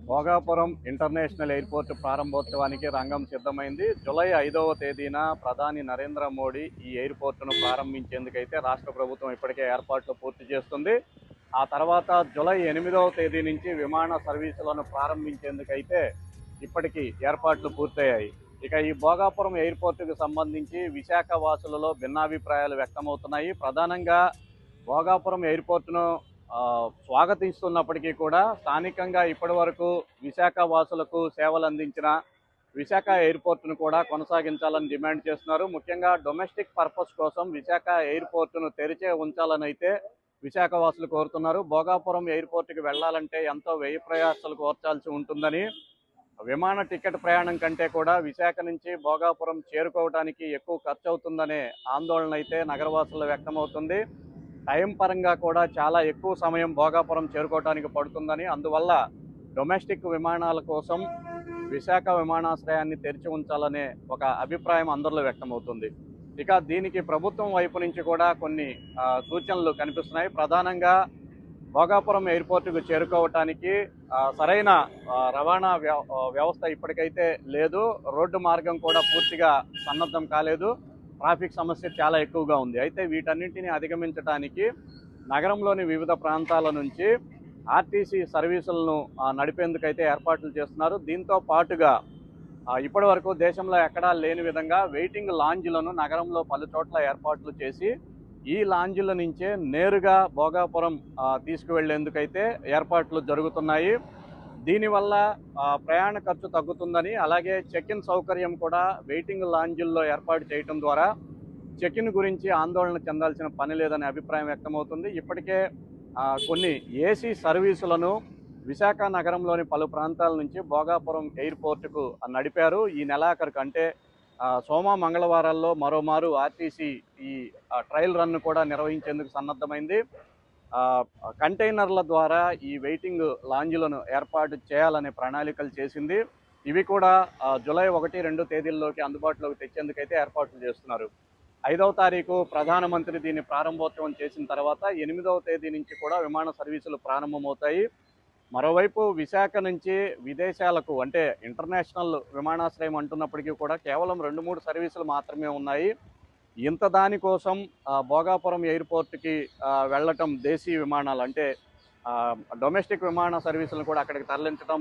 Bhogapuram international airport ప్రారంభోత్సవానికి రంగం సిద్ధమైంది. జూలై 5వ తేదీన ప్రధాని నరేంద్ర మోడీ ఈ ఎయిర్పోర్టును ప్రారంభించేందుకైతే రాష్ట్ర ప్రభుత్వం ఇప్పటికే ఏర్పాట్లు పూర్తి చేస్తుంది. ఆ తర్వాత జూలై 8వ తేదీ నుంచి విమాన సర్వీసులను ప్రారంభించేందుకైతే ఇప్పటికీ ఏర్పాట్లు పూర్తయ్యాయి. ఇక ఈ భోగాపురం ఎయిర్పోర్టుకు సంబంధించి విశాఖ వాసులలో భిన్నాభిప్రాయాలు వ్యక్తమవుతున్నాయి. ప్రధానంగా భోగాపురం ఎయిర్పోర్టును స్వాగతిస్తున్నప్పటికీ కూడా స్థానికంగా ఇప్పటి వరకు విశాఖ వాసులకు సేవలు అందించిన విశాఖ ఎయిర్పోర్టును కూడా కొనసాగించాలని డిమాండ్ చేస్తున్నారు. ముఖ్యంగా డొమెస్టిక్ పర్పస్ కోసం విశాఖ ఎయిర్పోర్టును తెరిచే ఉంచాలని అయితే విశాఖ వాసులు కోరుతున్నారు. భోగాపురం ఎయిర్పోర్టుకి వెళ్లాలంటే ఎంతో వ్యయ ప్రయాసాలు కోర్చాల్సి ఉంటుందని, విమాన టికెట్ ప్రయాణం కంటే కూడా విశాఖ నుంచి భోగాపురం చేరుకోవడానికి ఎక్కువ ఖర్చు అవుతుందనే ఆందోళన అయితే నగరవాసుల్లో వ్యక్తమవుతుంది. టైం పరంగా కూడా చాలా ఎక్కువ సమయం భోగాపురం చేరుకోవడానికి పడుతుందని, అందువల్ల డొమెస్టిక్ విమానాల కోసం విశాఖ విమానాశ్రయాన్ని తెరిచి ఉంచాలనే ఒక అభిప్రాయం అందరిలో వ్యక్తమవుతుంది. ఇక దీనికి ప్రభుత్వం వైపు నుంచి కూడా కొన్ని సూచనలు కనిపిస్తున్నాయి. ప్రధానంగా భోగాపురం ఎయిర్పోర్టుకు చేరుకోవటానికి సరైన రవాణా వ్యవస్థ ఇప్పటికైతే లేదు. రోడ్డు మార్గం కూడా పూర్తిగా సన్నద్ధం కాలేదు. ట్రాఫిక్ సమస్య చాలా ఎక్కువగా ఉంది. అయితే వీటన్నింటినీ అధిగమించడానికి నగరంలోని వివిధ ప్రాంతాల నుంచి ఆర్టీసీ సర్వీసులను నడిపేందుకైతే ఏర్పాట్లు చేస్తున్నారు. దీంతో పాటుగా ఇప్పటి వరకు దేశంలో ఎక్కడా లేని విధంగా వెయిటింగ్ లాంజ్లను నగరంలో పలు చోట్ల ఏర్పాట్లు చేసి ఈ లాంజ్ల నుంచే నేరుగా భోగాపురం తీసుకువెళ్లేందుకైతే ఏర్పాట్లు జరుగుతున్నాయి. దీనివల్ల ప్రయాణ ఖర్చు తగ్గుతుందని, అలాగే చెక్ ఇన్ సౌకర్యం కూడా వెయిటింగ్ లాంజ్ల్లో ఏర్పాటు చేయడం ద్వారా చెక్ ఇన్ గురించి ఆందోళన చెందాల్సిన పని లేదనే అభిప్రాయం వ్యక్తమవుతుంది. ఇప్పటికే కొన్ని ఏసీ సర్వీసులను విశాఖ నగరంలోని పలు ప్రాంతాల నుంచి భోగాపురం ఎయిర్పోర్టుకు నడిపారు. ఈ నెలాఖరుకు అంటే సోమ మంగళవారాల్లో మరోమారు ఆర్టీసీ ఈ ట్రయల్ రన్ను కూడా నిర్వహించేందుకు సన్నద్ధమైంది. కంటైనర్ల ద్వారా ఈ వెయిటింగ్ లాంజ్లను ఏర్పాటు చేయాలనే ప్రణాళికలు చేసింది. ఇవి కూడా జూలై 1, 2 తేదీల్లోకి అందుబాటులోకి తెచ్చేందుకైతే ఏర్పాట్లు చేస్తున్నారు. 5వ తారీఖు ప్రధానమంత్రి దీన్ని ప్రారంభోత్సవం చేసిన తర్వాత 8వ తేదీ నుంచి కూడా విమాన సర్వీసులు ప్రారంభమవుతాయి. మరోవైపు విశాఖ నుంచి విదేశాలకు అంటే ఇంటర్నేషనల్ విమానాశ్రయం అంటున్నప్పటికీ కూడా కేవలం 2-3 సర్వీసులు మాత్రమే ఉన్నాయి. ఇంత దానికోసం భోగాపురం ఎయిర్పోర్ట్కి వెళ్ళటం దేశీయ విమానాలు అంటే డొమెస్టిక్ విమాన సర్వీసులను కూడా అక్కడికి తరలించడం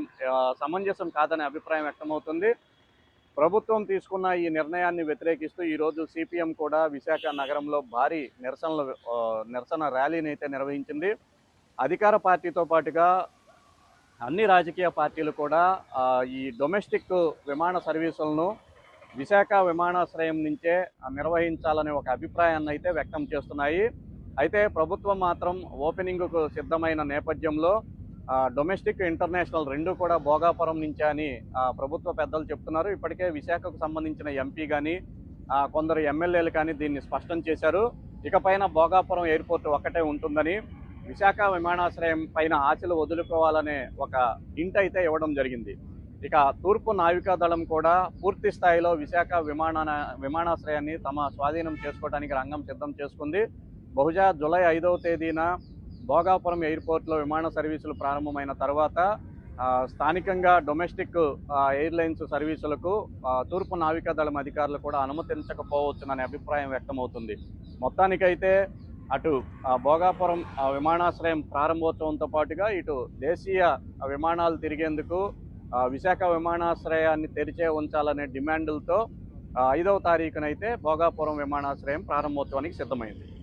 సమంజసం కాదనే అభిప్రాయం వ్యక్తమవుతుంది. ప్రభుత్వం తీసుకున్న ఈ నిర్ణయాన్ని వ్యతిరేకిస్తూ ఈరోజు సిపిఎం కూడా విశాఖ నగరంలో భారీ నిరసన ర్యాలీని అయితే నిర్వహించింది. అధికార పార్టీతో పాటుగా అన్ని రాజకీయ పార్టీలు కూడా ఈ డొమెస్టిక్ విమాన సర్వీసులను విశాఖ విమానాశ్రయం నుంచే నిర్వహించాలనే ఒక అభిప్రాయాన్ని అయితే వ్యక్తం చేస్తున్నాయి. అయితే ప్రభుత్వం మాత్రం ఓపెనింగ్కు సిద్ధమైన నేపథ్యంలో డొమెస్టిక్ ఇంటర్నేషనల్ రెండు కూడా భోగాపురం నుంచే అని ప్రభుత్వ పెద్దలు చెప్తున్నారు. ఇప్పటికే విశాఖకు సంబంధించిన ఎంపీ కానీ కొందరు ఎమ్మెల్యేలు కానీ దీన్ని స్పష్టం చేశారు. ఇకపైన భోగాపురం ఎయిర్పోర్ట్ ఒక్కటే ఉంటుందని, విశాఖ విమానాశ్రయం పైన ఆశలు వదులుకోవాలనే ఒక హింట్ అయితే ఇవ్వడం జరిగింది. ఇక తూర్పు నావికాదళం కూడా పూర్తి స్థాయిలో విశాఖ విమానాశ్రయాన్ని తమ స్వాధీనం చేసుకోవడానికి రంగం సిద్ధం చేసుకుంది. బహుశా జూలై 5వ తేదీన భోగాపురం ఎయిర్పోర్ట్లో విమాన సర్వీసులు ప్రారంభమైన తర్వాత స్థానికంగా డొమెస్టిక్ ఎయిర్లైన్స్ సర్వీసులకు తూర్పు నావికాదళం అధికారులు కూడా అనుమతించకపోవచ్చుననే అభిప్రాయం వ్యక్తమవుతుంది. మొత్తానికైతే అటు భోగాపురం విమానాశ్రయం ప్రారంభోత్సవంతో పాటుగా ఇటు దేశీయ విమానాలు తిరిగేందుకు విశాఖ విమానాశ్రయాన్ని తెరిచే ఉంచాలనే డిమాండ్లతో 5వ తారీఖునైతే భోగాపురం విమానాశ్రయం ప్రారంభోత్సవానికి సిద్ధమైంది.